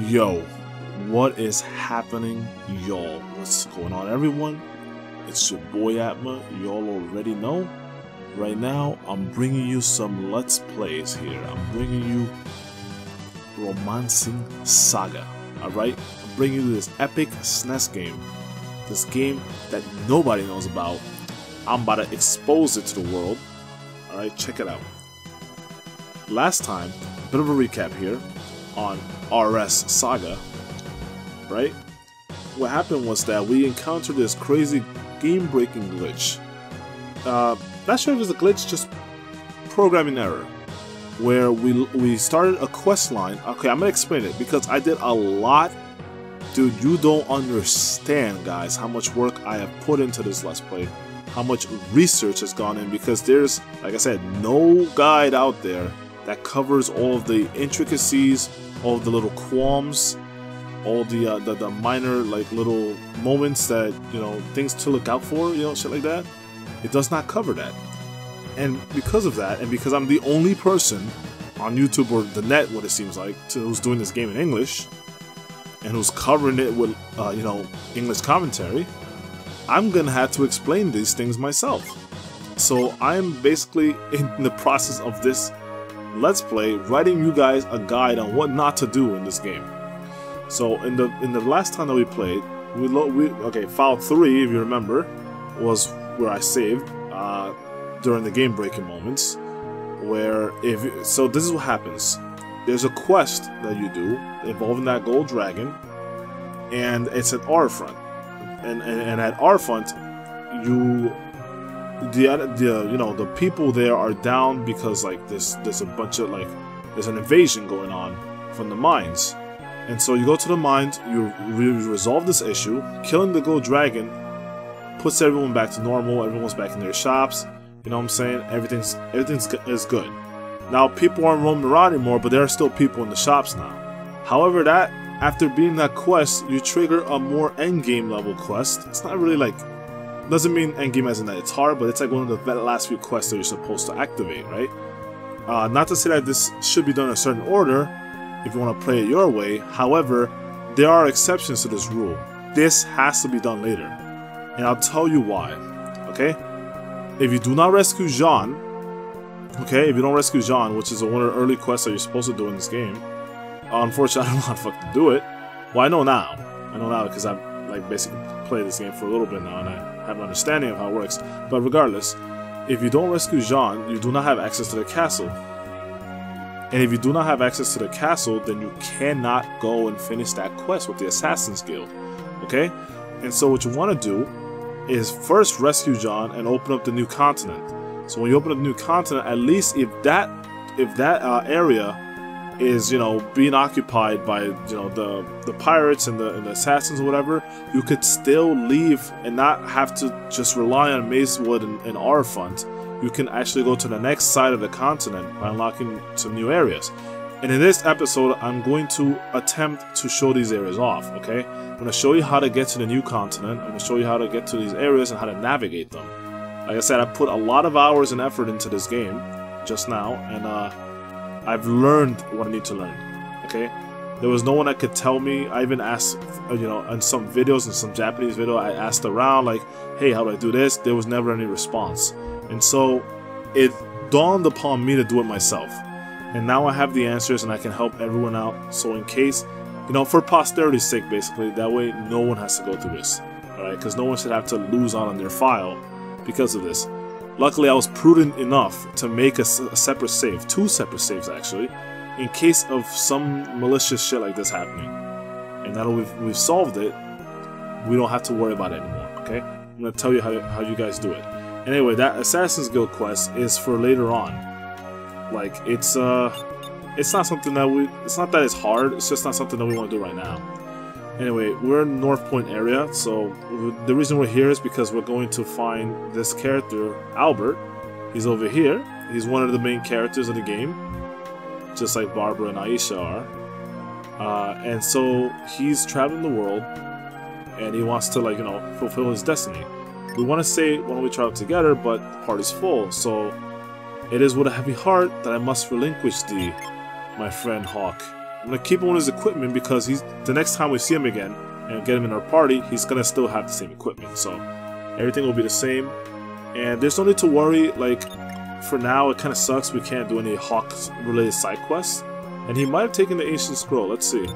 Yo, what is happening, y'all? What's going on, everyone? It's your boy Atma. Y'all already know. Right now, I'm bringing you some Let's Plays here. I'm bringing you Romancing SaGa. Alright? I'm bringing you this epic SNES game. This game that nobody knows about. I'm about to expose it to the world. Alright, check it out. Last time, a bit of a recap here on RS SaGa, right? What happened was that we encountered this crazy game-breaking glitch. Not sure if it was a glitch, just programming error, where we started a quest line. Okay, I'm gonna explain it because I did a lot. Dude, you don't understand, guys, how much work I have put into this Let's Play, how much research has gone in, because there's, like I said, no guide out there that covers all of the intricacies, all of the little qualms, all the minor like little moments that, you know, things to look out for, you know, shit like that. It does not cover that. And because of that, and because I'm the only person on YouTube or the net, what it seems like, who's doing this game in English and who's covering it with you know, English commentary, I'm gonna have to explain these things myself. So I'm basically in the process of this Let's Play, writing you guys a guide on what not to do in this game. So in the last time that we played, okay, file 3, if you remember, was where I saved during the game breaking moments. Where so this is what happens. There's a quest that you do involving that gold dragon, and it's at R-front, and at R-front, the people there are down because like there's a bunch of there's an invasion going on from the mines, and so you go to the mines, you resolve this issue. Killing the gold dragon puts everyone back to normal. Everyone's back in their shops. You know what I'm saying? Everything is good. Now people aren't roaming around anymore, but there are still people in the shops now. However, that after beating that quest, you trigger a more endgame level quest. It's not really like, doesn't mean endgame as in that it's hard, but it's like one of the last few quests that you're supposed to activate, right? Not to say that this should be done in a certain order if you want to play it your way. However, there are exceptions to this rule. This has to be done later, and I'll tell you why. Okay? If you do not rescue Jean, okay, if you don't rescue Jean, which is one of the early quests that you're supposed to do in this game, unfortunately I don't know how to fucking do it. Well, I know now. I know now because I've like basically played this game for a little bit now, and I have an understanding of how it works. But regardless, if you don't rescue Jean, you do not have access to the castle. And if you do not have access to the castle, then you cannot go and finish that quest with the Assassin's Guild. Okay? And so what you want to do is first rescue Jean and open up the new continent. So when you open up the new continent, at least if that area is, you know, being occupied by, you know, the pirates and the assassins or whatever, you could still leave and not have to just rely on Mazewood and R-front. You can actually go to the next side of the continent by unlocking some new areas. And in this episode, I'm going to attempt to show these areas off, okay? I'm going to show you how to get to the new continent. I'm going to show you how to get to these areas and how to navigate them. Like I said, I put a lot of hours and effort into this game just now, and I've learned what I need to learn, okay? There was no one that could tell me. I even asked, you know, in some videos, in some Japanese video, I asked around, like, hey, how do I do this? There was never any response. And so it dawned upon me to do it myself. And now I have the answers and I can help everyone out. So in case, you know, for posterity's sake, basically, that way no one has to go through this, alright? Because no one should have to lose out on their file because of this. Luckily, I was prudent enough to make a separate save, 2 separate saves actually, in case of some malicious shit like this happening. And now that we've solved it, we don't have to worry about it anymore, okay? I'm going to tell you how you guys do it. Anyway, that Assassin's Guild quest is for later on. Like, it's not something that it's not that it's hard, it's just not something that we want to do right now. Anyway, we're in North Point area, so the reason we're here is because we're going to find this character, Albert. He's over here. He's one of the main characters of the game, just like Barbara and Aisha are. And so he's traveling the world, and he wants to, like, you know, fulfill his destiny. We want to say when we travel together, but the party's full, so it is with a heavy heart that I must relinquish thee, my friend Hawk. I'm gonna keep him on his equipment because the next time we see him again and get him in our party, he's gonna still have the same equipment. So everything will be the same, and there's no need to worry. Like for now, it kind of sucks we can't do any Hawk-related side quests. And he might have taken the Ancient Scroll. Let's see.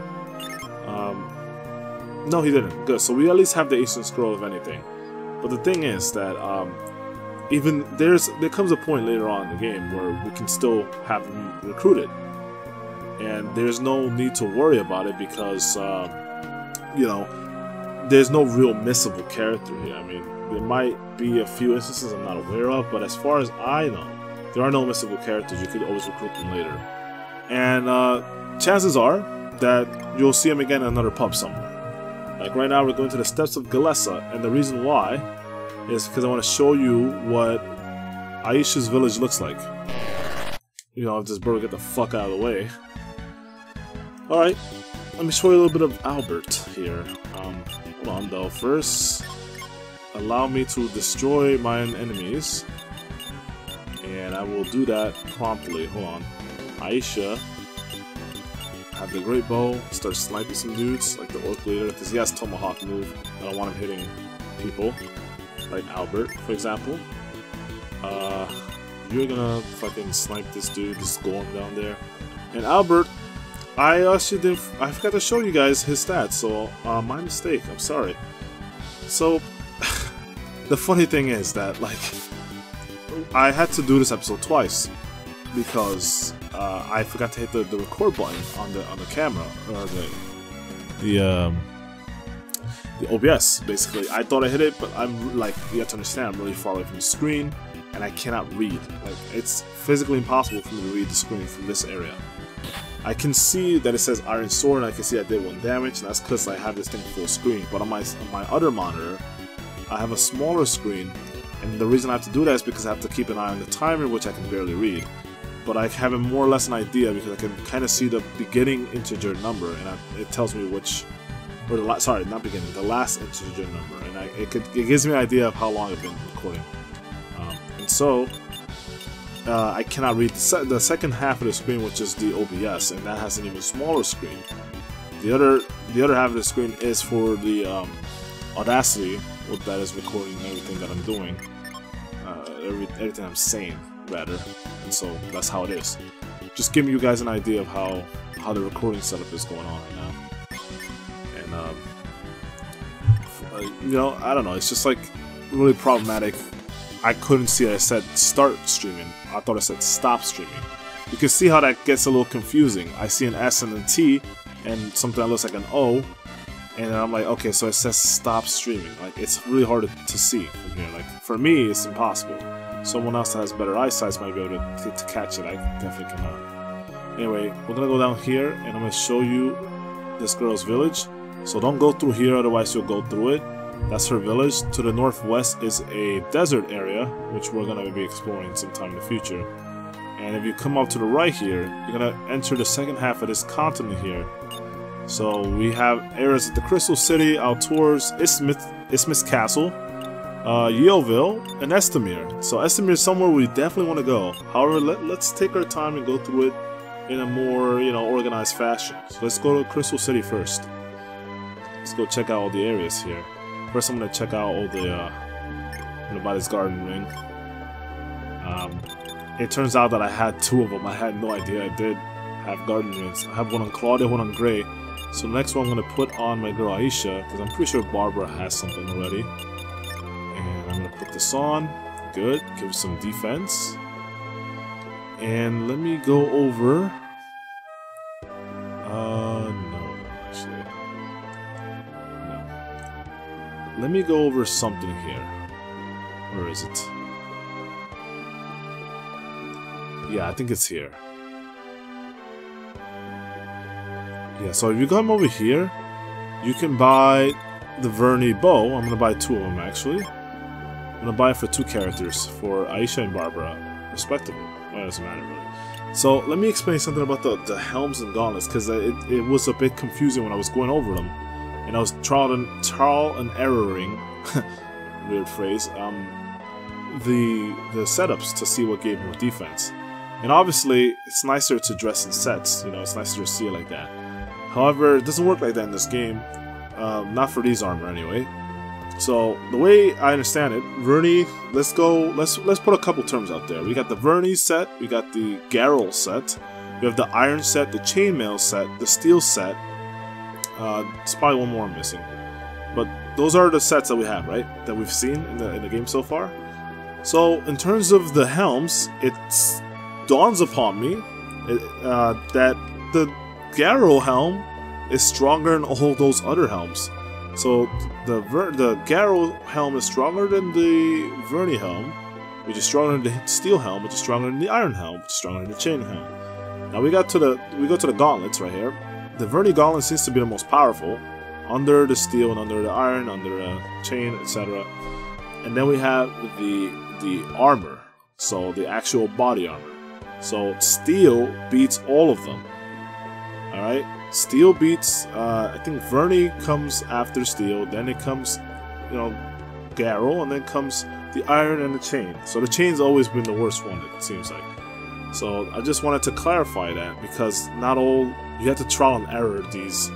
No, he didn't. Good. So we at least have the Ancient Scroll, if anything. But the thing is that even there comes a point later on in the game where we can still have him recruited, and there's no need to worry about it because you know, there's no real missable character here. I mean, there might be a few instances I'm not aware of, but as far as I know, there are no missable characters. You could always recruit them later, and chances are that you'll see him again in another pub somewhere. Like right now, we're going to the Steppes of Galessa, and the reason why is because I want to show you what Aisha's village looks like. You know, if this bird get the fuck out of the way. Alright, let me show you a little bit of Albert here. Hold on though, first allow me to destroy my enemies. And I will do that promptly. Hold on. Aisha, have the great bow, start sniping some dudes, like the orc leader, because he has tomahawk move. I don't want him hitting people. Like Albert, for example. You're gonna fucking snipe this dude just going down there. And Albert, I forgot to show you guys his stats, so my mistake, I'm sorry. So, the funny thing is that, like, I had to do this episode twice because I forgot to hit the record button on the camera, or the OBS, basically. I thought I hit it, but I'm like, you have to understand, I'm really far away from the screen, and I cannot read. Like, it's physically impossible for me to read the screen from this area. I can see that it says Iron Sword, and I can see I did 1 damage, and that's because I have this thing full screen. But on my other monitor, I have a smaller screen, and the reason I have to do that is because I have to keep an eye on the timer, which I can barely read. But I have more or less an idea because I can kind of see the beginning integer number, and it tells me which, or the sorry, not beginning, the last integer number, and it gives me an idea of how long I've been recording. And so I cannot read the second half of the screen, which is the OBS, and that has an even smaller screen. The other half of the screen is for the Audacity, that is recording everything that I'm doing, everything I'm saying, rather. And so that's how it is. Just giving you guys an idea of how the recording setup is going on right now. And you know, I don't know. It's just like really problematic. I couldn't see that it said start streaming. I thought it said stop streaming. You can see how that gets a little confusing. I see an S and a T and something that looks like an O, and then I'm like, okay, so it says stop streaming. Like, it's really hard to see from here. Like, for me, it's impossible. Someone else that has better eyesight might be able to catch it. I definitely cannot. Anyway, we're gonna go down here, and I'm gonna show you this girl's village. So don't go through here, otherwise you'll go through it. That's her village. To the northwest is a desert area, which we're going to be exploring sometime in the future. And if you come up to the right here, you're going to enter the second half of this continent here. So we have areas at the Crystal City, out towards Isthmus Castle, Yeovil, and Estamir. So Estamir is somewhere we definitely want to go. However, let's take our time and go through it in a more, you know, organized fashion. So let's go to Crystal City first. Let's go check out all the areas here. First, I'm gonna check out all the. I'm gonna buy this garden ring. It turns out that I had 2 of them. I had no idea I did have garden rings. I have one on Claudia, one on Gray. So the next one I'm gonna put on my girl Aisha, because I'm pretty sure Barbara has something already. And I'm gonna put this on. Good. Give her some defense. And let me go over. No, actually. Let me go over something here. Where is it? Yeah, I think it's here. Yeah, so if you come over here, you can buy the Verney bow. I'm gonna buy 2 of them actually. I'm gonna buy it for 2 characters, for Aisha and Barbara, respectively. Well, it doesn't matter really. So let me explain something about the helms and gauntlets, because it was a bit confusing when I was going over them. And I was trial and erroring, weird phrase, the setups to see what gave more defense. And obviously, it's nicer to dress in sets, you know, it's nicer to see it like that. However, it doesn't work like that in this game. Not for these armor anyway. So the way I understand it, Verney, let's put a couple terms out there. We got the Verney set, we got the Garrel set, we have the Iron set, the Chainmail set, the Steel set. There's probably one more I'm missing. But those are the sets that we have, right? That we've seen in the game so far. So in terms of the helms, it dawns upon me that the Garrel helm is stronger than all those other helms. So the Garrel helm is stronger than the Verney helm, which is stronger than the Steel helm, which is stronger than the Iron helm, which is stronger than the Chain helm. Now we go to the gauntlets right here. The Verney gauntlet seems to be the most powerful, under the Steel and under the Iron, under the Chain, etc. And then we have the armor, so the actual body armor. So Steel beats all of them. All right. Steel beats, I think Verney comes after Steel, then it comes, you know, Garrel, and then comes the Iron and the Chain. So the Chain's always been the worst one, it seems like. So I just wanted to clarify that, because not all, you have to trial and error these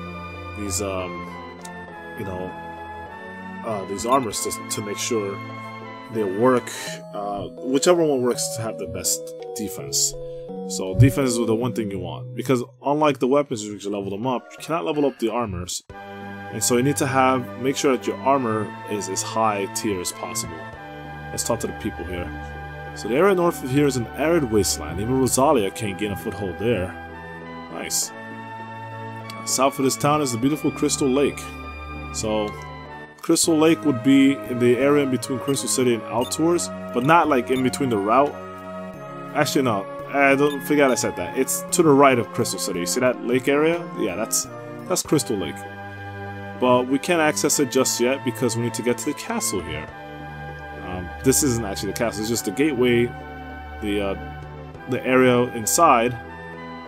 armors to make sure they work, whichever one works to have the best defense. So defense is the one thing you want, because unlike the weapons you can level them up, you cannot level up the armors, and so you need to make sure that your armor is as high tier as possible. Let's talk to the people here. So the area north of here is an arid wasteland. Even Rosalia can't gain a foothold there. Nice. South of this town is the beautiful Crystal Lake. So Crystal Lake would be in the area in between Crystal City and Outdoors, but not like in between the route. Actually, no. I don't forget I said that. It's to the right of Crystal City. You see that lake area? Yeah, that's Crystal Lake. But we can't access it just yet because we need to get to the castle here. This isn't actually the castle. It's just the gateway, the area inside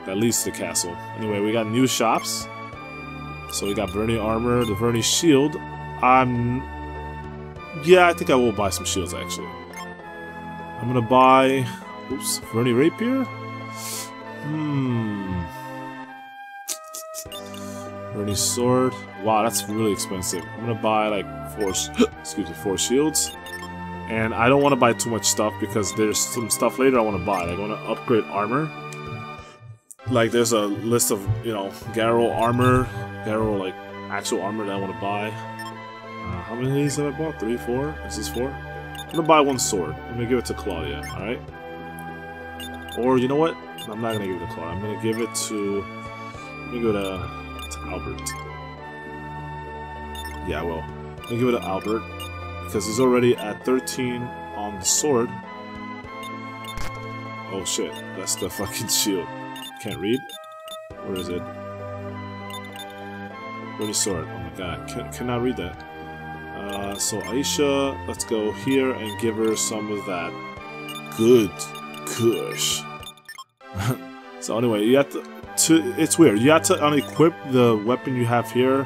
that leads to the castle. Anyway, we got new shops. So we got Verney armor, the Verney shield. Yeah, I think I will buy some shields actually. I'm gonna buy. Oops, Verney rapier? Verney sword. Wow, that's really expensive. I'm gonna buy like 4 shields. And I don't want to buy too much stuff because there's some stuff later I want to buy. Like I want to upgrade armor. Like there's a list of, you know, Garrel armor, Garrel like actual armor that I want to buy. How many of these have I bought? 3, 4? Is this 4? I'm gonna buy 1 sword. I'm gonna give it to Claudia, alright? Or, you know what? I'm not gonna give it to Claudia. I'm gonna give it to... Let me go to Albert. Yeah, I will. I'm gonna give it to Albert, because he's already at 13 on the sword. Oh shit, that's the fucking shield. Can't read? Where is it? Verney sword. Oh my god, cannot read that. So Aisha, let's go here and give her some of that good kush. So anyway, you have to it's weird. You have to unequip the weapon you have here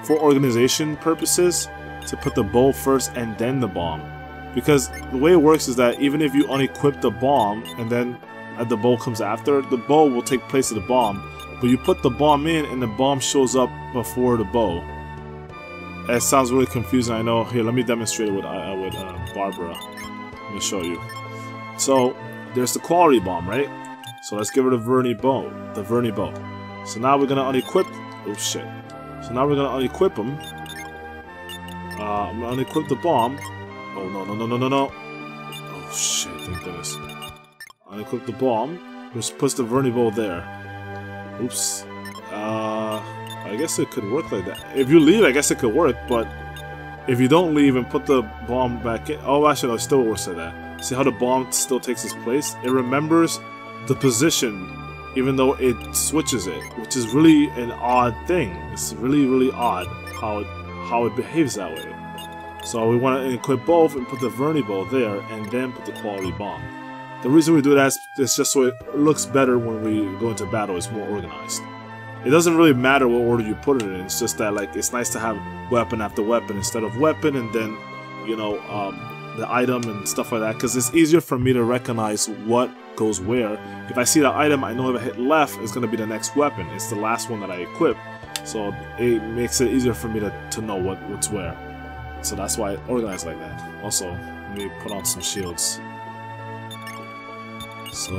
for organization purposes to put the bow first and then the bomb. Because the way it works is that even if you unequip the bomb and then the bow comes after, the bow will take place of the bomb. But you put the bomb in and the bomb shows up before the bow. It sounds really confusing, I know. Here, let me demonstrate it with Barbara. Let me show you. So, there's the quality bomb, right? So let's give her the Verney bow. So now we're gonna unequip. Oh shit. So now we're gonna unequip him. I'm gonna unequip the bomb. Oh no. Oh shit, thank goodness. Unequip the bomb. Just puts the Verney bow there. Oops. I guess it could work like that. If you leave, I guess it could work, but if you don't leave and put the bomb back in... Oh, actually, no, it still works like that. See how the bomb still takes its place? It remembers the position, even though it switches it, which is really an odd thing. It's really, really odd how it behaves that way. So we want to equip both and put the Verney bow there, and then put the quality bomb. The reason we do that is just so it looks better when we go into battle. It's more organized. It doesn't really matter what order you put it in. It's just that, like, it's nice to have weapon after weapon instead of weapon and then, you know, the item and stuff like that, because it's easier for me to recognize what goes where. If I see the item, I know if I hit left, it's going to be the next weapon. It's the last one that I equip, so it makes it easier for me to know what's where. So that's why I organize like that. Also, let me put on some shields. So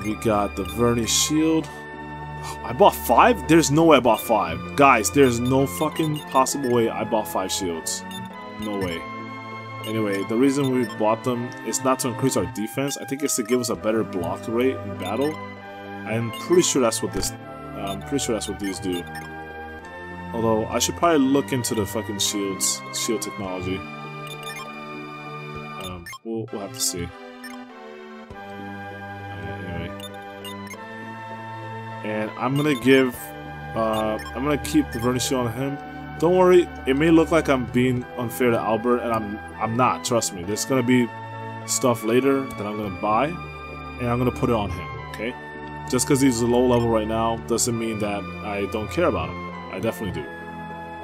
we got the Verni shield. I bought 5? There's no way I bought 5. Guys, there's no fucking possible way I bought 5 shields. No way. Anyway, the reason we bought them is not to increase our defense. I think it's to give us a better block rate in battle. I'm pretty sure that's what these do. Although I should probably look into the fucking shield technology. We'll have to see. Anyway, and I'm gonna keep the Verni shield on him. Don't worry, it may look like I'm being unfair to Albert, and I'm not, trust me. There's gonna be stuff later that I'm gonna buy, and I'm gonna put it on him, okay? Just because he's a low level right now doesn't mean that I don't care about him. I definitely do.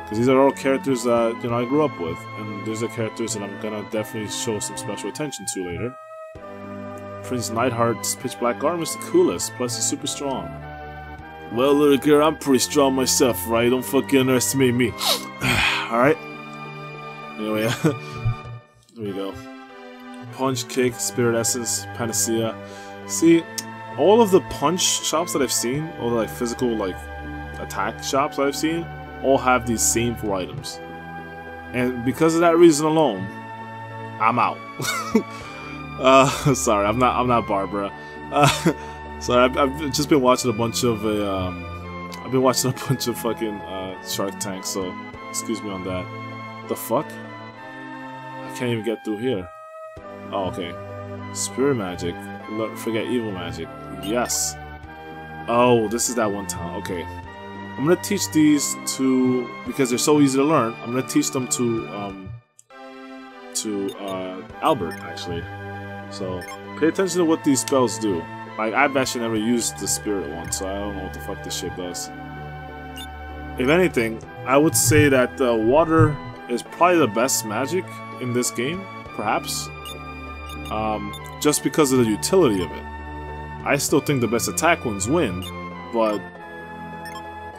Because these are all characters that, you know, I grew up with, and these are characters that I'm gonna definitely show some special attention to later. Prince Neidhart's pitch black armor is the coolest, plus it's super strong. Well, little girl, I'm pretty strong myself, right? Don't fucking underestimate me. Alright? Anyway, there we go. Punch, kick, spirit essence, panacea. See, all of the punch shops that I've seen, all the like physical like attack shops that I've seen, all have these same 4 items. And because of that reason alone, I'm out. Sorry, I'm not Barbara. Sorry, I've just been watching a bunch of fucking Shark Tank, so excuse me on that. The fuck? I can't even get through here. Oh, okay. Spirit magic. Forget evil magic. Yes. Oh, this is that one time. Okay. I'm gonna teach these to, because they're so easy to learn, I'm gonna teach them to Albert, actually. So, pay attention to what these spells do. Like, I've actually never used the spirit one, so I don't know what the fuck this shit does. If anything, I would say that water is probably the best magic in this game, perhaps. Just because of the utility of it. I still think the best attack ones win, but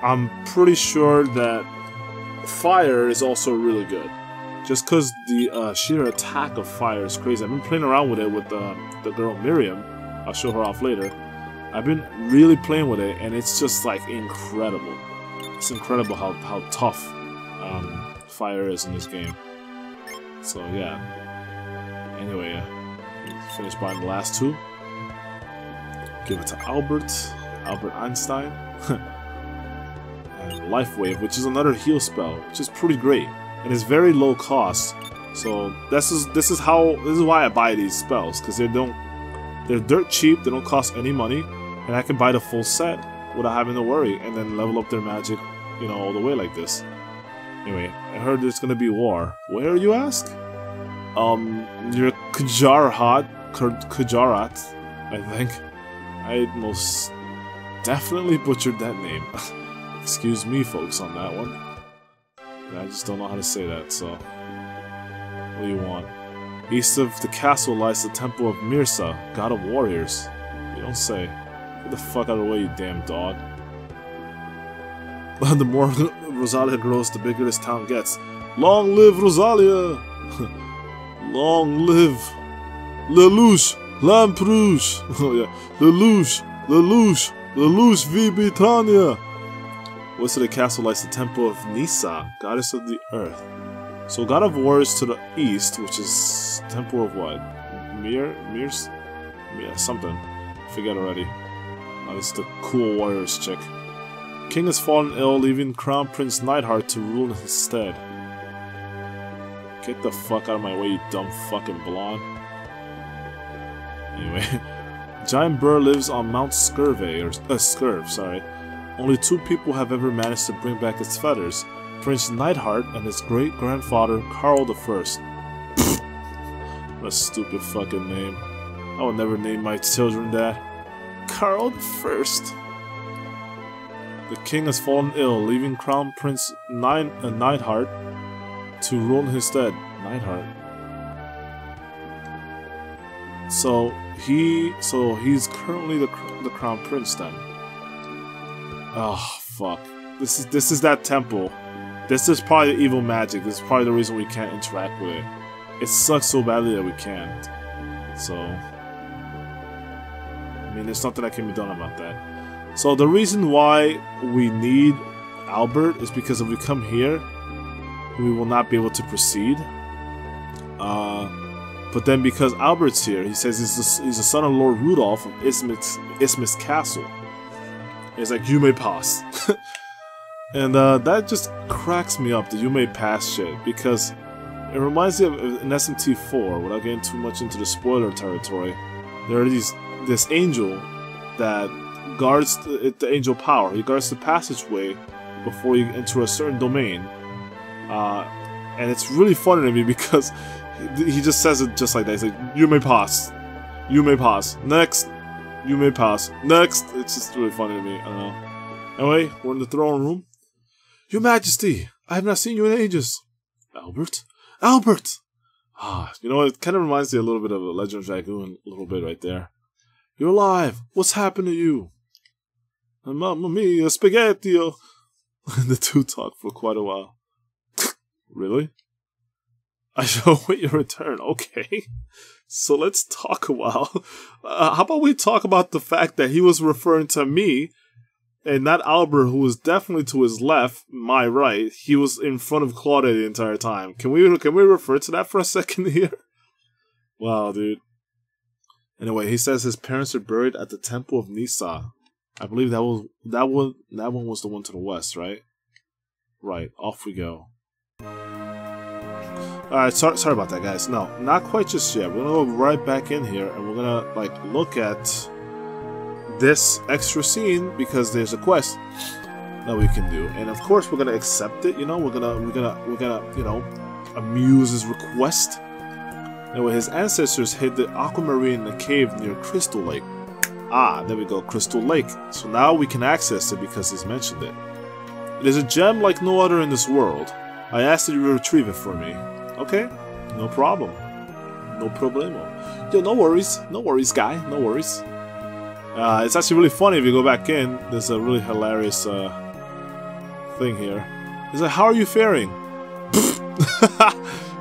I'm pretty sure that fire is also really good. Just because the sheer attack of fire is crazy. I've been playing around with it with the girl Miriam. I'll show her off later. I've been really playing with it, and it's just like incredible. It's incredible how tough fire is in this game. So yeah. Anyway, finish buying the last 2. Give it to Albert Einstein. And Life Wave, which is another heal spell, which is pretty great, and it's very low cost. So this is why I buy these spells, because they're dirt cheap, they don't cost any money, and I can buy the full set without having to worry, and then level up their magic, you know, all the way like this. Anyway, I heard there's gonna be war. Where, you ask? Near Kujarat, I think. I most definitely butchered that name. Excuse me, folks, on that one. I just don't know how to say that, so... What do you want? East of the castle lies the temple of Mirsa, god of warriors. You don't say. Get the fuck out of the way, you damn dog. The more Rosalia grows, the bigger this town gets. Long live Rosalia! Long live Lelouch, Lamperouge! Oh yeah, Lelouch v Britannia! West of the castle lies the temple of Nisa, goddess of the earth. So god of war is to the east, which is temple of what? Mirs? Yeah, something. Forget already. Oh, this is the cool warriors chick. King has fallen ill, leaving Crown Prince Neidhart to rule in his stead. Get the fuck out of my way, you dumb fucking blonde. Anyway, Giant Burr lives on Mount Scurv, sorry. Only 2 people have ever managed to bring back its feathers. Prince Neidhart and his great-grandfather, Carl I. What a stupid fucking name. I would never name my children that. Carl I. The king has fallen ill, leaving Crown Prince Neidhart to rule in his stead. Neidhart? So he's currently the crown prince then. Oh fuck! This is that temple. This is probably evil magic. This is probably the reason we can't interact with it. It sucks so badly that we can't. So I mean, there's nothing that can be done about that. So the reason why we need Albert is because if we come here, we will not be able to proceed. But then because Albert's here, he says he's the son of Lord Rudolph of Isthmus Castle. He's like, you may pass. And that just cracks me up, the you may pass shit, because it reminds me of in SMT4, without getting too much into the spoiler territory, there are this angel that guards the angel power. He guards the passageway before you enter a certain domain. And it's really funny to me because he just says it just like that. He's like, you may pass. You may pass. Next. You may pass. Next. It's just really funny to me. I don't know. Anyway, we're in the throne room. Your Majesty, I have not seen you in ages. Albert? Albert! Ah, you know, it kind of reminds me a little bit of a Legend of Dragoon, a little bit right there. You're alive. What's happened to you? Mamma mia, spaghetti! The two talk for quite a while. Really? I shall await your return. Okay. So let's talk a while. How about we talk about the fact that he was referring to me and not Albert, who was definitely to his left, my right. He was in front of Claudia the entire time. Can we refer to that for a second here? Wow, dude. Anyway, he says his parents are buried at the Temple of Nisa. I believe that one was the one to the west, right? Right, off we go. Alright, sorry about that, guys. No, not quite just yet. We're gonna go right back in here and we're gonna like look at this extra scene because there's a quest that we can do. And of course we're gonna accept it, you know, we're gonna, you know, amuse his request. Anyway, his ancestors hid the Aquamarine in a cave near Crystal Lake. Ah, there we go, Crystal Lake. So now we can access it because he's mentioned it. It is a gem like no other in this world. I asked that you retrieve it for me. Okay, no problem. No problemo. Yo, no worries, guy, no worries. It's actually really funny if you go back in. There's a really hilarious thing here. He's like, how are you faring?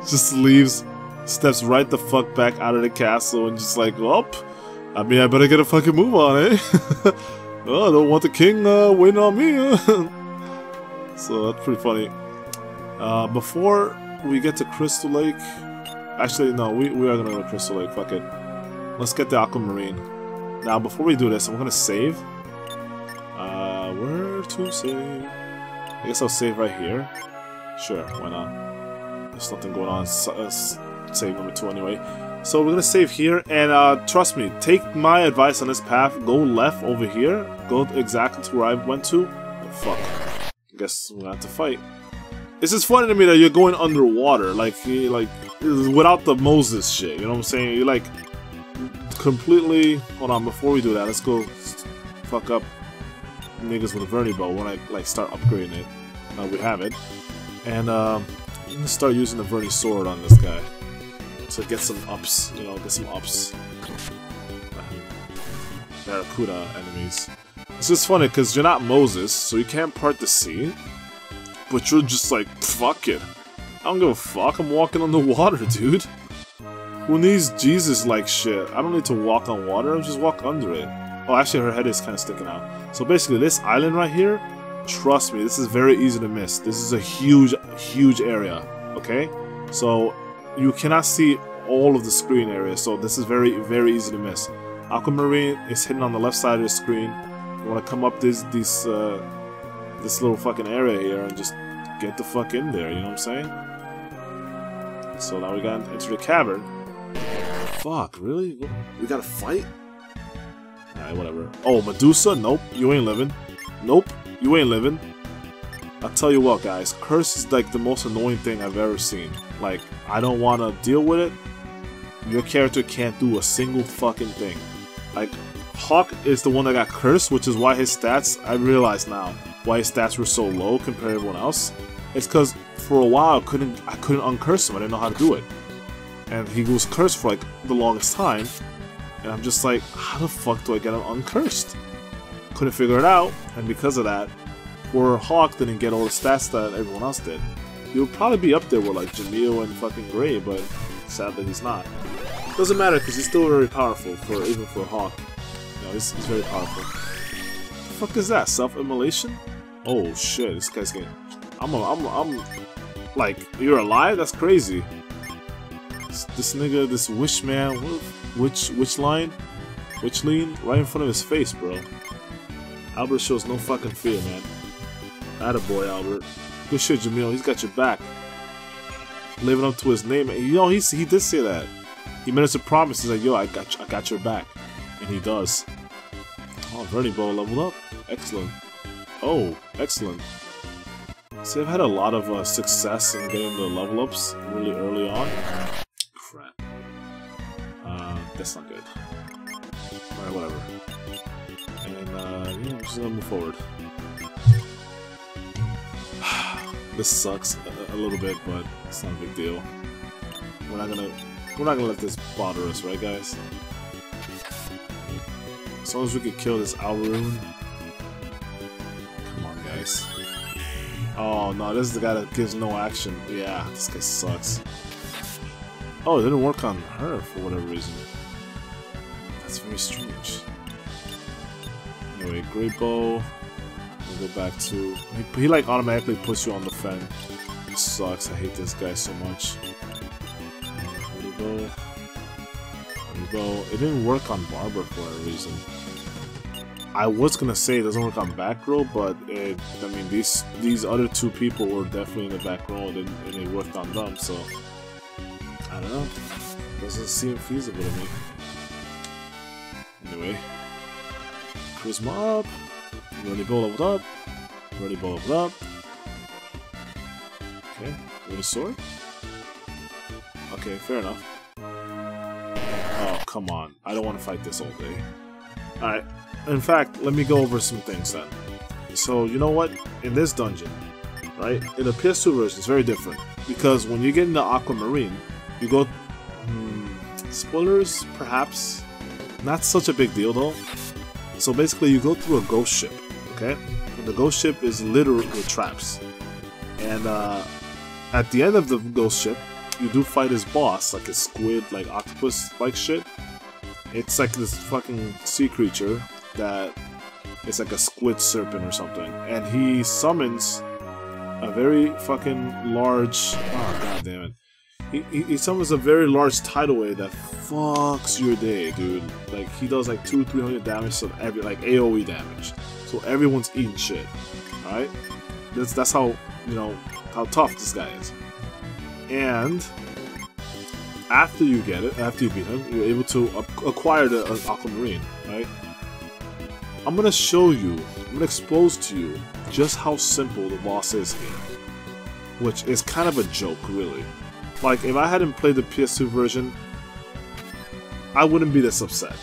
Just leaves, steps right the fuck back out of the castle and just like, well, I mean, I better get a fucking move on, eh? Oh, I don't want the king waiting on me. So that's pretty funny. Before we get to Crystal Lake, actually no, we are gonna go to Crystal Lake. Fuck it. Let's get the Aquamarine. Now, before we do this, I'm gonna save. Where to save? I guess I'll save right here. Sure, why not? There's nothing going on. Save number 2 anyway. So we're gonna save here, and trust me, take my advice on this path. Go left over here. Go exactly to where I went to. Oh, fuck. I guess we're gonna have to fight. It's just funny to me that you're going underwater, like without the Moses shit. You know what I'm saying? You're like completely. Hold on, before we do that, let's go fuck up niggas with a Verni bow when I like start upgrading it. We have it, and I'm gonna start using the Verni sword on this guy to get some ups. You know, get some ups. Barracuda enemies. It's just funny because you're not Moses, so you can't part the sea. But you're just like, fuck it. I don't give a fuck, I'm walking on the water, dude. Who needs Jesus-like shit? I don't need to walk on water, I'll just walk under it. Oh, actually her head is kind of sticking out. So basically, this island right here, trust me, this is very easy to miss. This is a huge, huge area, okay? So, you cannot see all of the screen area, so this is very, very easy to miss. Aquamarine is hidden on the left side of the screen. You want to come up this little fucking area here and just get the fuck in there, you know what I'm saying? So now we gotta enter the cavern. Fuck, really? We gotta fight? Alright, whatever. Oh, Medusa? Nope, you ain't living. Nope, you ain't living. I'll tell you what, guys. Curse is like the most annoying thing I've ever seen. Like, I don't want to deal with it. Your character can't do a single fucking thing. Like, Hawk is the one that got cursed, which is why his stats, I realize now, why his stats were so low compared to everyone else. It's because for a while I couldn't uncurse him. I didn't know how to do it, and he was cursed for like the longest time. And I'm just like, how the fuck do I get him uncursed? Couldn't figure it out, and because of that, poor Hawk didn't get all the stats that everyone else did. He would probably be up there with like Jamil and fucking Gray, but sadly he's not. Doesn't matter because he's still very powerful for even for Hawk. You know, he's very powerful. What the fuck is that? Self-immolation? Oh shit! This guy's getting. I'm like, you're alive? That's crazy. This nigga, this wish man, witch lean, right in front of his face, bro. Albert shows no fucking fear, man. Attaboy, Albert. Good shit, Jamil. He's got your back. Living up to his name. You know, he did say that. He made us a promise. He's like, yo, I got your back. And he does. Oh, Vernie Bow leveled up. Excellent. Oh, excellent. See, I've had a lot of success in getting the level ups really early on. Crap. That's not good. Alright, whatever. And, yeah, I'm just gonna move forward. This sucks a little bit, but it's not a big deal. We're not gonna let this bother us, right, guys? As long as we can kill this Aquamarine. Come on, guys. Oh no, this is the guy that gives no action. Yeah, this guy sucks. Oh, it didn't work on her for whatever reason. That's very strange. Anyway, Great Bow. We'll go back to... He like automatically puts you on the fen. It sucks. I hate this guy so much. Great Bow. Great Bow. It didn't work on Barber for a reason. I was gonna say it doesn't work on back row, but I mean these other two people were definitely in the back row and it worked on them, so I don't know. Doesn't seem feasible to me. Anyway, Charisma up. Vernie Bow leveled up. Vernie Bow leveled up. Okay, with a sword. Okay, fair enough. Oh come on! I don't want to fight this all day. All right. In fact, let me go over some things then. So, you know what? In this dungeon, right? In the PS2 version, it's very different. Because when you get into Aquamarine, you go... spoilers, perhaps? Not such a big deal, though. So basically, you go through a ghost ship, okay? And the ghost ship is littered with traps. And at the end of the ghost ship, you do fight his boss, like a squid, like octopus-like shit. It's like this fucking sea creature that is like a squid serpent or something, and he summons a very fucking large... oh god damn it. He summons a very large tidal wave that fucks your day, dude. Like, he does like 200-300 damage to every, like AoE damage. So everyone's eating shit. Alright? That's how, you know, how tough this guy is. And after you get it, after you beat him, you're able to acquire the Aquamarine, right? I'm gonna show you, I'm gonna expose to you just how simple the boss is here. Which is kind of a joke, really. Like, if I hadn't played the PS2 version, I wouldn't be this upset.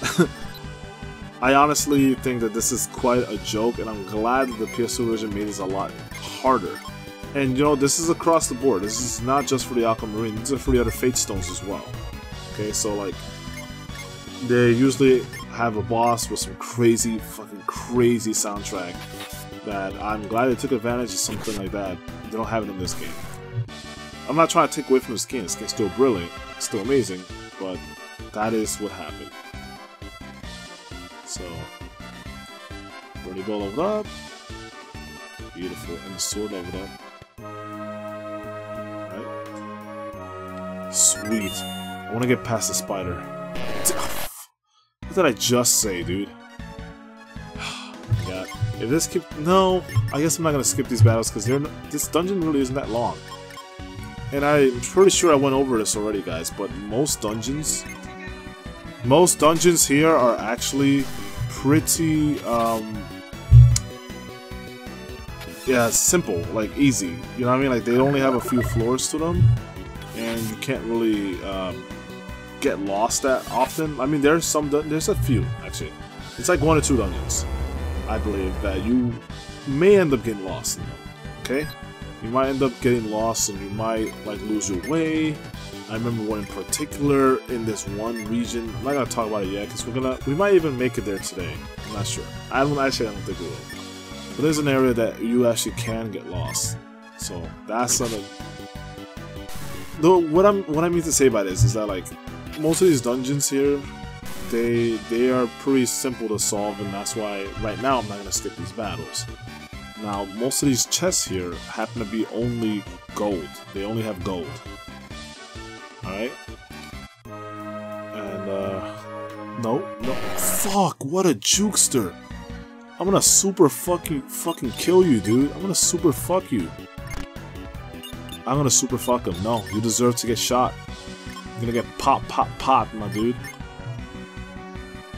I honestly think that this is quite a joke, and I'm glad that the PS2 version made this a lot harder. And you know, this is across the board. This is not just for the Aquamarine, this is for the other Fate Stones as well. Okay, so like, they usually have a boss with some crazy, fucking crazy soundtrack that I'm glad they took advantage of something like that. They don't have it in this game. I'm not trying to take away from this game. This game's still brilliant, it's still amazing, but that is what happened. So, Vernie Bow leveled up. Beautiful, and the sword leveled up. Sweet. I want to get past the spider. What did I just say, dude? God. If this keep... No, I guess I'm not going to skip these battles because this dungeon really isn't that long. And I'm pretty sure I went over this already, guys, but most dungeons here are actually pretty, yeah, simple, like easy. You know what I mean? Like, they only have a few floors to them. And you can't really get lost that often. I mean, there's a few actually. It's like 1 or 2 dungeons, I believe, that you may end up getting lost in them. Okay, you might end up getting lost, and you might like lose your way, I remember one in particular in this one region. I'm not gonna talk about it yet because we might even make it there today. I'm not sure. I don't think we will. But there's an area that you actually can get lost. So that's sort of. Though what I mean to say by this is that like most of these dungeons here, they are pretty simple to solve, and that's why right now I'm not gonna skip these battles. Now most of these chests here happen to be only gold. They only have gold. Alright? And no, fuck, what a jukester. I'm gonna super fucking kill you, dude. I'm gonna super fuck you. I'm gonna super fuck him. No, you deserve to get shot. You're gonna get pop, my dude.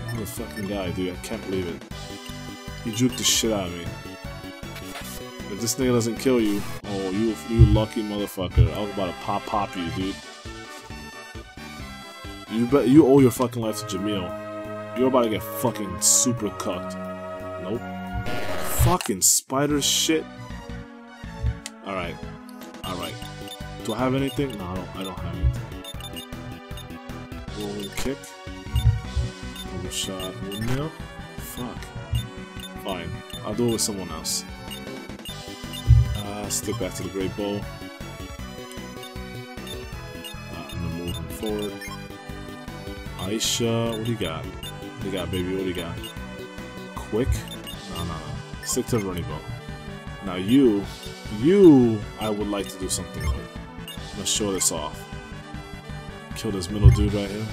I'm a fucking guy, dude. I can't believe it. He juked the shit out of me. If this nigga doesn't kill you, oh, you lucky motherfucker. I was about to pop you, dude. You owe your fucking life to Jamil. You're about to get fucking super cucked. Nope. Fucking spider shit. Alright. Alright. Do I have anything? No, I don't have anything. Rolling kick. Double shot. Windmill. Fuck. Fine. I'll do it with someone else. Stick back to the great bow. And then moving forward. Aisha, what do you got? What do you got, baby? What do you got? Quick? No. Stick to running bow. Now you, I would like to do something with. I'm gonna show this off. Kill this middle dude right here.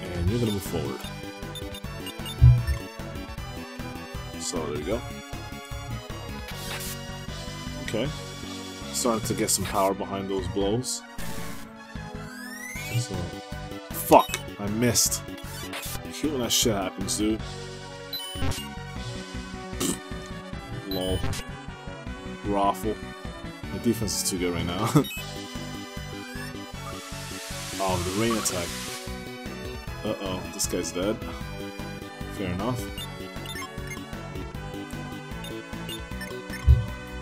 And you're gonna move forward. So there you go. Okay. Starting to get some power behind those blows. So, fuck! I missed. I hate when that shit happens, dude. Lol. Raffle. My defense is too good right now. Oh, the rain attack. Uh-oh, this guy's dead. Fair enough.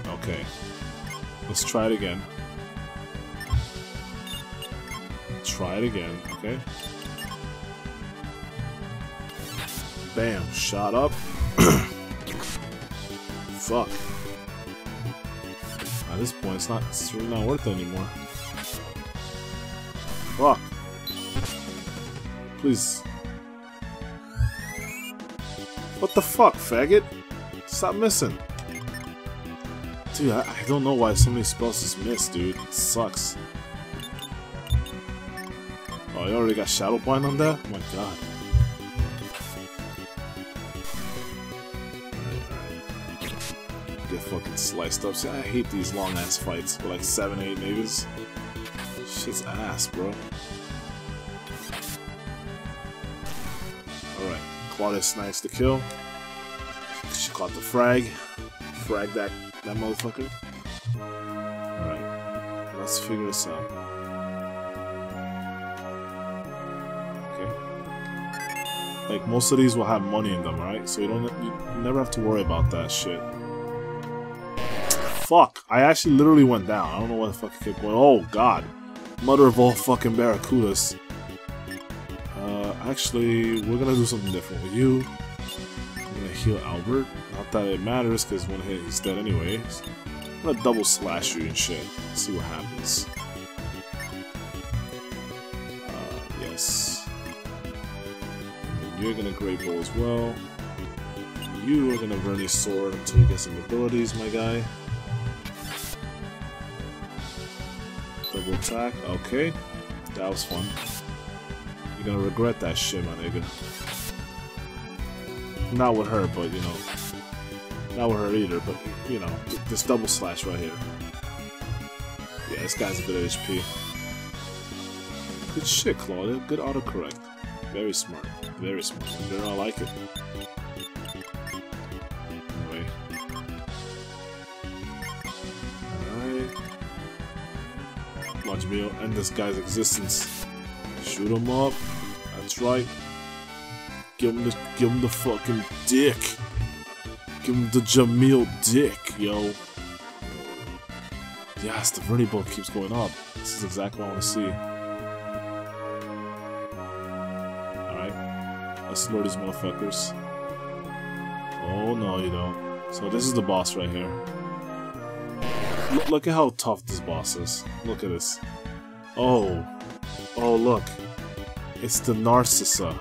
Okay. Let's try it again. Try it again, okay? Bam, shot up. Fuck. At this point, it's really not worth it anymore. Fuck. Please. What the fuck, faggot? Stop missing. Dude, I don't know why so many spells just miss, dude. It sucks. Oh, you already got Shadow Bind on that? Oh my god. Alright. Get fucking sliced up. See, I hate these long ass fights with like 7-8 niggas. Shit's ass, bro. Alright. Claudius nice to kill. She caught the frag. Frag that motherfucker. Alright. Let's figure this out. Like, most of these will have money in them, right? So you never have to worry about that shit. Fuck! I actually literally went down. I don't know why the fuck I kept going. Oh, God. Mother of all fucking barracudas. Actually, we're gonna do something different with you. I'm gonna heal Albert. Not that it matters, because when I hit, he's dead anyways. I'm gonna double slash you and shit. See what happens. Yes. You're gonna Great Bow as well. You are gonna Verni's Sword until you get some abilities, my guy. Double attack, okay. That was fun. You're gonna regret that shit, my nigga. Not with her, but you know. Not with her either, but you know, this double slash right here. Yeah, this guy's a bit of HP. Good shit, Claudia. Good autocorrect. Very smart. Very smart. Girl, I like it. Anyway. Alright. Watch me end this guy's existence. Shoot him up. That's right. Give him the fucking dick. Give him the Jamil dick, yo. Yes, the Verdi boat keeps going up. This is exactly what I want to see. Alright. Let's lure these motherfuckers. Oh, no, you don't. So this is the boss right here. Look at how tough this boss is. Look at this. Oh. Oh, look. It's the Narcissa.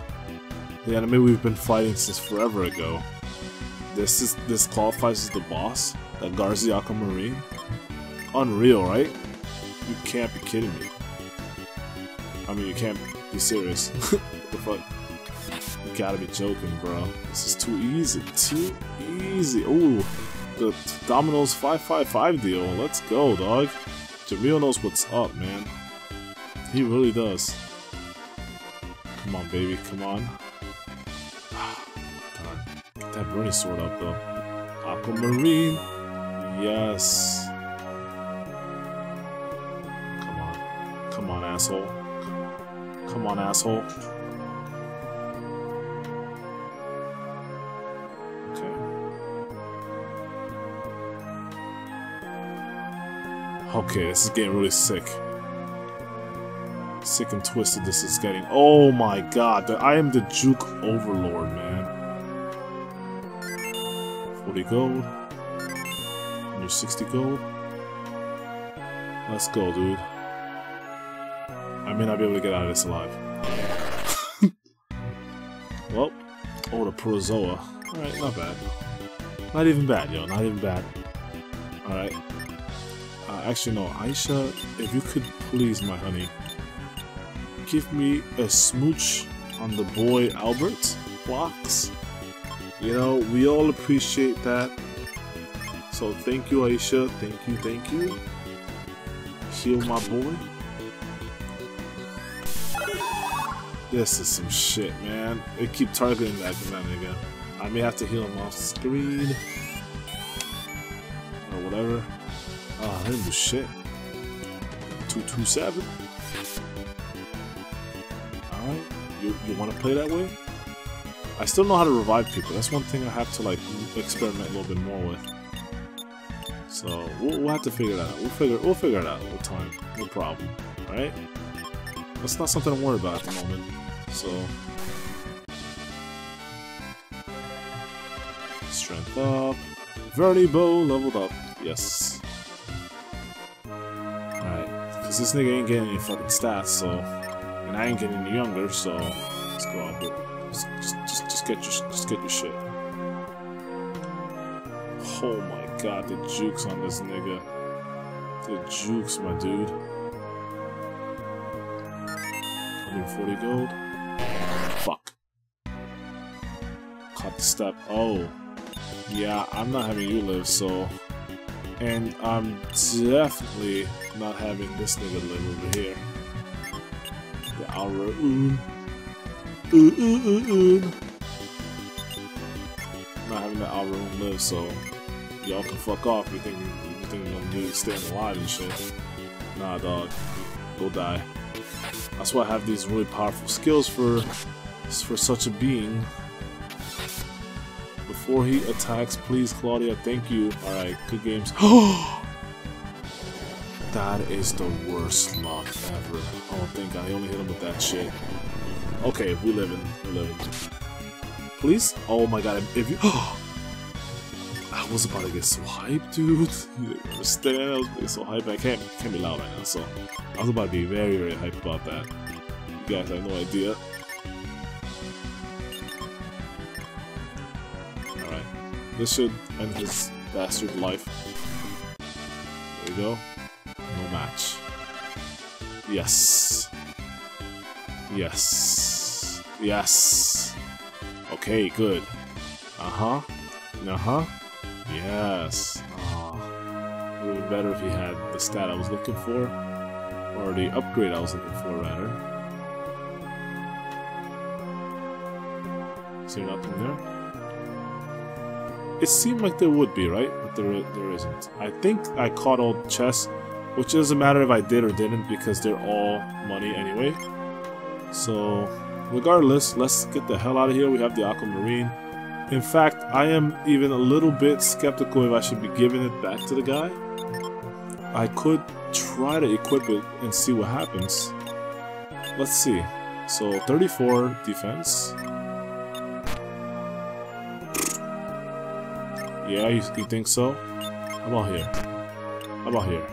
The enemy we've been fighting since forever ago. This qualifies as the boss that guards the Aquamarine? Unreal, right? You can't be kidding me. I mean, you can't be serious. What the fuck? You gotta be joking, bro. This is too easy. Too easy. Ooh, the Domino's 555 deal. Let's go, dog. Jamil knows what's up, man. He really does. Come on, baby. Come on. Darn. Get that burning sword up, though. Aquamarine. Yes. Come on. Come on, asshole. Come on, asshole. Okay, this is getting really sick. Sick and twisted this is getting. Oh my god, I am the Juke Overlord, man. 40 gold. And you're 60 gold. Let's go, dude. I may not be able to get out of this alive. Well, oh, the Prozoa. Alright, not bad. Not even bad, yo, not even bad. Alright. Actually, no, Aisha, if you could please, my honey, give me a smooch on the boy Albert blocks. You know, we all appreciate that. So thank you, Aisha. Thank you, thank you. Heal my boy. This is some shit, man. They keep targeting that nigga. I may have to heal him off screen. Or whatever. Oh, I didn't do shit. 227. Alright. You want to play that way? I still know how to revive people. That's one thing I have to, like, experiment a little bit more with. So, we'll have to figure that out. We'll figure it out with time. No problem. Alright? That's not something to worry about at the moment. So... Strength up. Verdi bow leveled up. Yes. Cause this nigga ain't getting any fucking stats, so, and I ain't getting any younger, so let's go out there. Just get your shit. Oh my god, the jukes on this nigga. The jukes, my dude. 140 gold. Fuck. Caught the step. Oh, yeah, I'm not having you live, so. And I'm definitely not having this nigga live over here. The Aura-oon. Not having the Aura-oon live, so y'all can fuck off. You think you're gonna be staying alive and shit. Nah, dog. Go die. That's why I have these really powerful skills for such a being. Before he attacks, please, Claudia, thank you. Alright, good games. That is the worst luck ever. Oh, thank god, I only hit him with that shit. Okay, we're living. Please? Oh my god, if you... I was about to get so hyped, dude. You understand? I was getting so hyped. I can't be loud right now, so... I was about to be very, very hyped about that. You guys have no idea. This should end his bastard life. There we go. No match. Yes. Yes. Yes. Okay, good. Uh-huh. Uh-huh. Yes. Oh. It would have been better if he had the stat I was looking for. Or the upgrade I was looking for, rather. Is there nothing there? It seemed like there would be, right? But there isn't. I think I caught all chests, which doesn't matter if I did or didn't because they're all money anyway. So, regardless, let's get the hell out of here. We have the Aquamarine. In fact, I am even a little bit skeptical if I should be giving it back to the guy. I could try to equip it and see what happens. Let's see. So 34 defense. Yeah, you think so? How about here? How about here?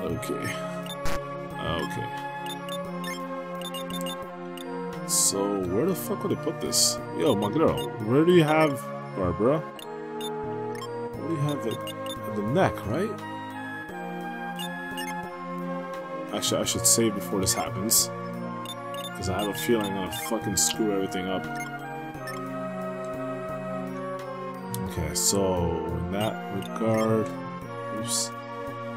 Okay. Okay. So where the fuck would I put this? Yo, my girl, where do you have Barbara? Where do you have it? In the neck, right? Actually, I should save before this happens, because I have a feeling I'm gonna fucking screw everything up. Okay, so in that regard, oops,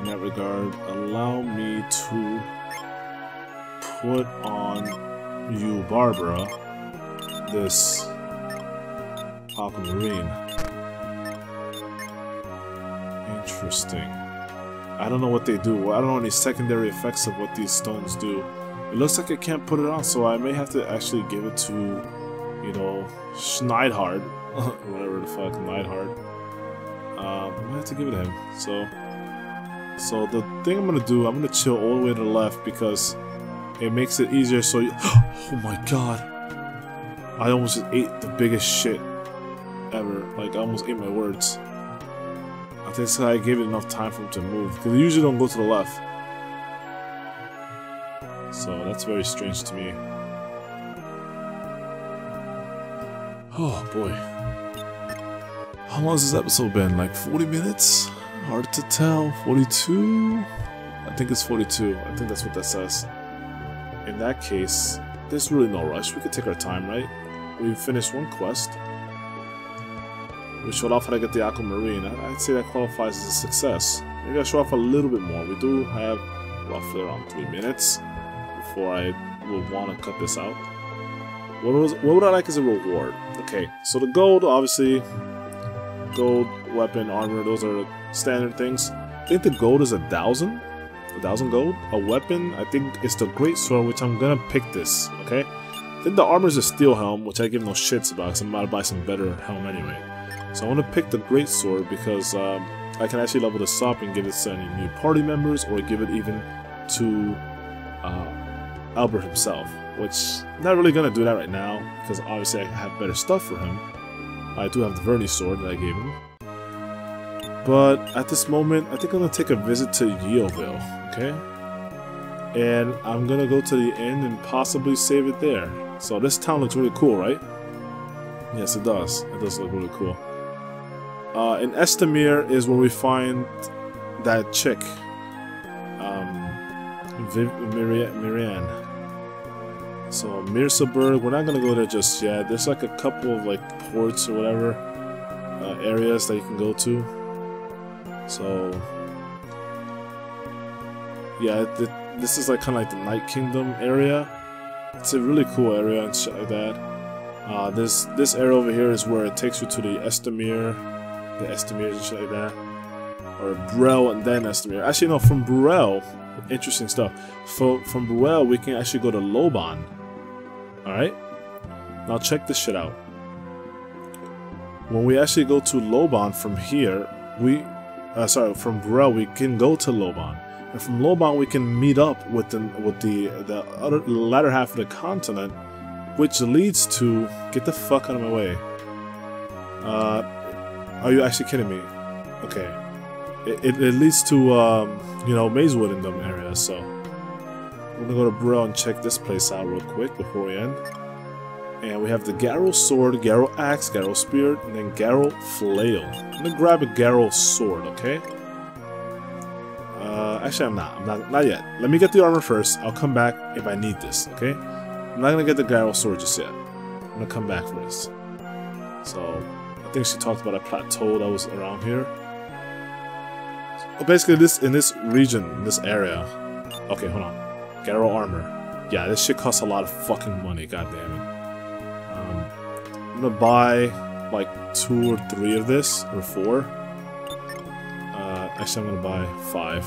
in that regard, allow me to put on you, Barbara, this Aquamarine. Interesting. I don't know what they do. I don't know any secondary effects of what these stones do. It looks like I can't put it on, so I may have to actually give it to, you know, Schneidhard. Whatever the fuck, Neidhard. I might have to give it to him. So the thing I'm gonna do, I'm gonna chill all the way to the left because it makes it easier. So you oh my god, I almost just ate the biggest shit ever. Like I almost ate my words. I think I gave it enough time for him to move because they usually don't go to the left. So that's very strange to me. Oh boy. How long has this episode been? Like 40 minutes? Hard to tell. 42? I think it's 42. I think that's what that says. In that case, there's really no rush. We could take our time, right? We finished one quest. We showed off how to get the Aquamarine. I'd say that qualifies as a success. Maybe I'll show off a little bit more. We do have roughly around 3 minutes before I will want to cut this out. What would I like as a reward? Okay, so the gold, obviously, gold, weapon, armor, those are standard things. I think the gold is 1,000. 1,000 gold. A weapon, I think it's the great sword, which I'm gonna pick this, okay? I think the armor is a steel helm, which I give no shits about because I'm about to buy some better helm anyway. So I want to pick the great sword because I can actually level this up and give it to any new party members or give it even to Albert himself, which I'm not really gonna do that right now because obviously I have better stuff for him. I do have the Verney sword that I gave him. But at this moment, I think I'm gonna take a visit to Yeovil, okay? And I'm gonna go to the inn and possibly save it there. So this town looks really cool, right? Yes, it does. It does look really cool. In Estamir is where we find that chick, Miriam. So Mirsaburg, we're not gonna go there just yet. There's like a couple of like ports or whatever areas that you can go to. So yeah, this is like kind of like the Night Kingdom area. It's a really cool area and shit like that. This area over here is where it takes you to the Estamir, and shit like that, or Brel and then Estamir. Actually, no, from Brel, interesting stuff. From Brel, we can actually go to Loban. All right, now check this shit out. When we actually go to Loban from here, from Brel, we can go to Loban. And from Loban, we can meet up with the latter half of the continent, which leads to... Get the fuck out of my way. Are you actually kidding me? Okay. It leads to, you know, Mazewood in them areas, so... I'm gonna go to Brel and check this place out real quick before we end. And we have the Garrow Sword, Garrow Axe, Garrow Spear, and then Garrow Flail. I'm gonna grab a Garrow Sword, okay? Actually, I'm not yet. Let me get the armor first. I'll come back if I need this, okay? I'm not gonna get the Garrow Sword just yet. I'm gonna come back for this. So, I think she talked about a plateau that was around here. So basically, in this region, in this area. Okay, hold on. Garrow armor. Yeah, this shit costs a lot of fucking money. God damn it. I'm gonna buy like 2 or 3 of this or 4. Actually, I'm gonna buy 5.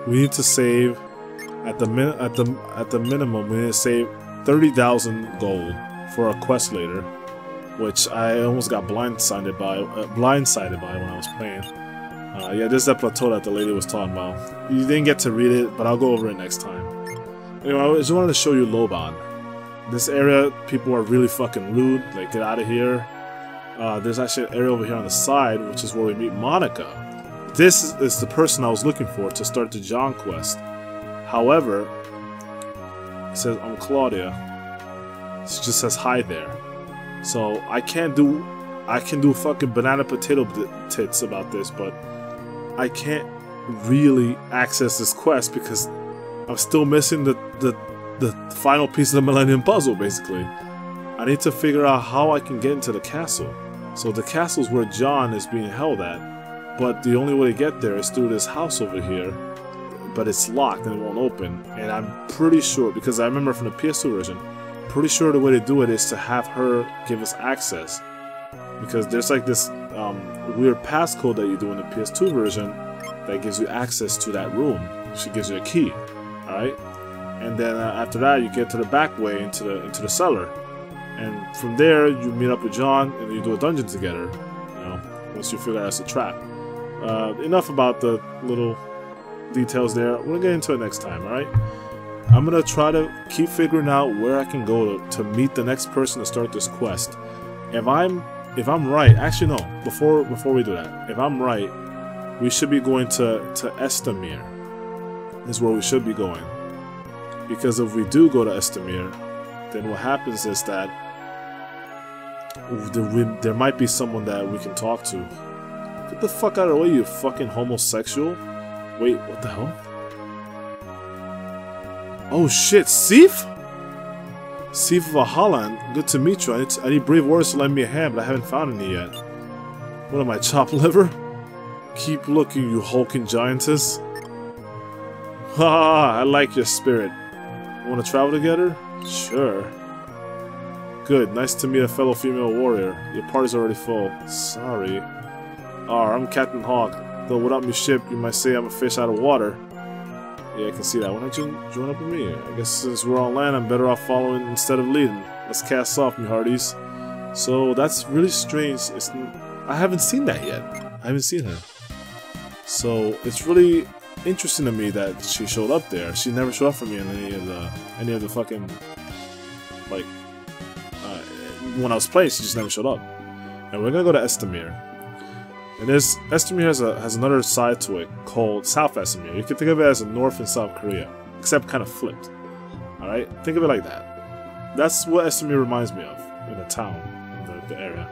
We need to save at the minimum. We need to save 30,000 gold for a quest later, which I almost got blindsided by when I was playing. Yeah, this is that plateau that the lady was talking about. You didn't get to read it, but I'll go over it next time. Anyway, I just wanted to show you Loban. This area, people are really fucking rude. Like, get out of here. There's actually an area over here on the side, which is where we meet Monica. This is the person I was looking for to start the John quest. However, it says I'm Claudia. It just says hi there. So I can do fucking banana potato tits about this, but I can't really access this quest because I'm still missing the final piece of the Millennium Puzzle, basically. I need to figure out how I can get into the castle. So the castle is where John is being held at, but the only way to get there is through this house over here, but it's locked and it won't open. And I'm pretty sure, because I remember from the PS2 version, pretty sure the way to do it is to have her give us access. Because there's like this weird passcode that you do in the PS2 version that gives you access to that room. She gives you a key, alright? And then after that, you get to the back way into the cellar. And from there, you meet up with John and you do a dungeon together, you know, once you figure out it's a trap. Enough about the little details there. We're gonna get into it next time, alright? I'm gonna try to keep figuring out where I can go to meet the next person to start this quest. If I'm right, actually no, before we do that, if I'm right, we should be going to Estamir. Is where we should be going. Because if we do go to Estamir, then what happens is that there might be someone that we can talk to. Get the fuck out of the way, you fucking homosexual. Wait, what the hell? Oh shit, Sif? Sif of Holland, good to meet you. I need brave words to lend me a hand, but I haven't found any yet. What am I, chopped liver? Keep looking, you hulking giantess. Ha! I like your spirit. Want to travel together? Sure. Good, nice to meet a fellow female warrior. Your party's already full. Sorry. I'm Captain Hawk. Though without my ship, you might say I'm a fish out of water. Yeah, I can see that. Why don't you join up with me? I guess since we're on land, I'm better off following instead of leading. Let's cast off, me hearties. So that's really strange. I haven't seen that yet. I haven't seen her. So it's really interesting to me that she showed up there. She never showed up for me in any of the fucking, like, when I was playing, she just never showed up. And we're gonna go to Estamir. And Estamir has another side to it called South Estamir. You can think of it as a North and South Korea, except kind of flipped. Alright? Think of it like that. That's what Estamir reminds me of in the town, in the area.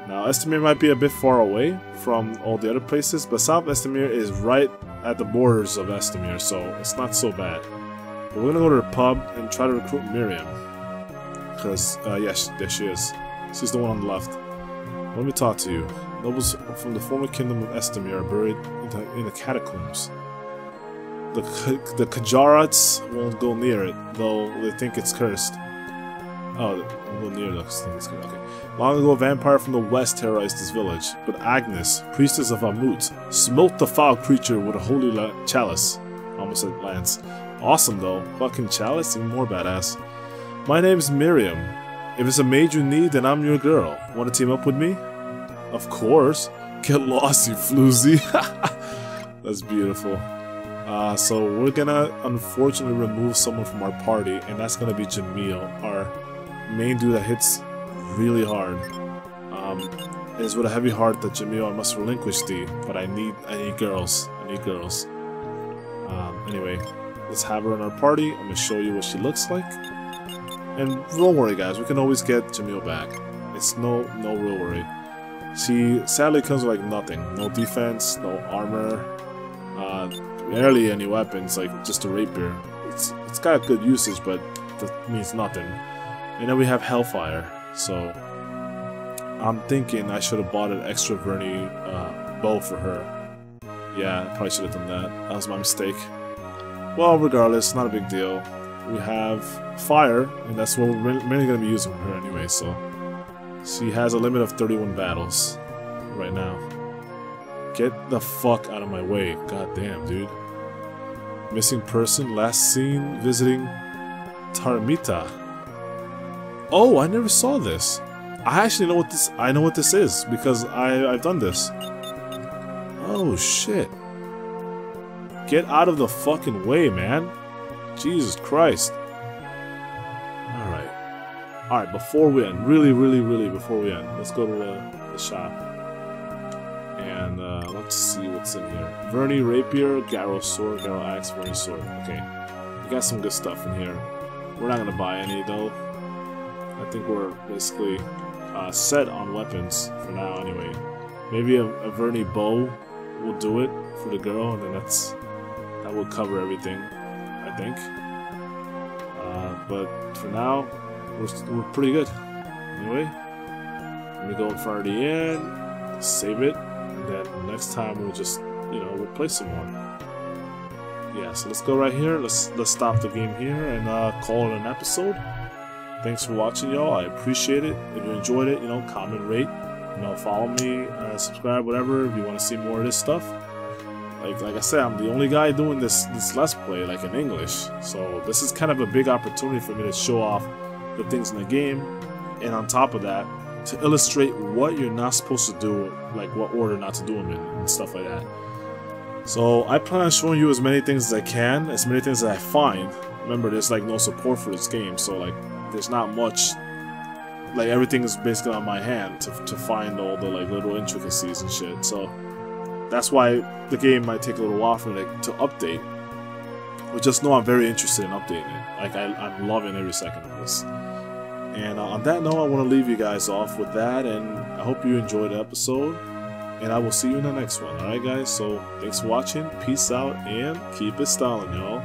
Now, Estamir might be a bit far away from all the other places, but South Estamir is right at the borders of Estamir, so it's not so bad. But we're gonna go to the pub and try to recruit Miriam. Because, yes, there she is. She's the one on the left. Let me talk to you. Nobles from the former kingdom of Estamir are buried in the catacombs. The Kajarats won't go near it, though they think it's cursed. Oh, they won't go near it, they think it's cursed. Okay. Long ago, a vampire from the west terrorized this village, but Agnes, priestess of Amut, smote the foul creature with a holy chalice. Almost said lance. Awesome, though. Fucking chalice, even more badass. My name's Miriam. If it's a maid you need, then I'm your girl. Want to team up with me? Of course. Get lost, you floozy. That's beautiful. So we're gonna unfortunately remove someone from our party, and that's gonna be Jamil, our main dude that hits really hard. It is with a heavy heart that Jamil I must relinquish thee, but I need girls. I need girls. Anyway, let's have her in our party. I'm gonna show you what she looks like. And don't worry guys, we can always get Jamil back. It's no real worry. She sadly comes with like nothing. No defense, no armor, barely any weapons, like just a rapier. It's got good usage, but that means nothing. And then we have Hellfire, so I'm thinking I should have bought an extra Verni bow for her. Yeah, I probably should have done that. That was my mistake. Well, regardless, not a big deal. We have Fire, and that's what we're mainly going to be using her anyway, so... She has a limit of 31 battles right now. Get the fuck out of my way. God damn, dude. Missing person, last seen visiting Taramita. Oh, I never saw this. I actually know what this. I know what this is because I've done this. Oh shit! Get out of the fucking way, man! Jesus Christ! All right. Before we end, really, before we end, let's go to the shop and let's see what's in here. Verni rapier, Garrow sword, Garrow axe, Verni sword. Okay, we got some good stuff in here. We're not gonna buy any though. I think we're basically set on weapons for now anyway. Maybe a Verni bow will do it for the girl, and then that will cover everything, I think. But for now, we're pretty good. Anyway, let me go in front of the inn, save it, and then next time we'll just, we'll play some more. Yeah, so let's go right here. Let's stop the game here and call it an episode. Thanks for watching, y'all. I appreciate it. If you enjoyed it, comment, rate, follow me, subscribe, whatever. If you want to see more of this stuff, like I said, I'm the only guy doing this Let's Play like in English. So this is kind of a big opportunity for me to show off the things in the game, and on top of that, to illustrate what you're not supposed to do, like what order not to do them in, and stuff like that. So I plan on showing you as many things as I can, as many things that I find. Remember, there's like no support for this game, so like there's not much, like everything is basically on my hand to find all the like little intricacies and shit. So that's why the game might take a little while for me to update. But just know I'm very interested in updating it. Like I'm loving every second of this. And on that note, I want to leave you guys off with that, and I hope you enjoyed the episode. And I will see you in the next one. Alright guys, so thanks for watching, peace out, and keep it styling, y'all.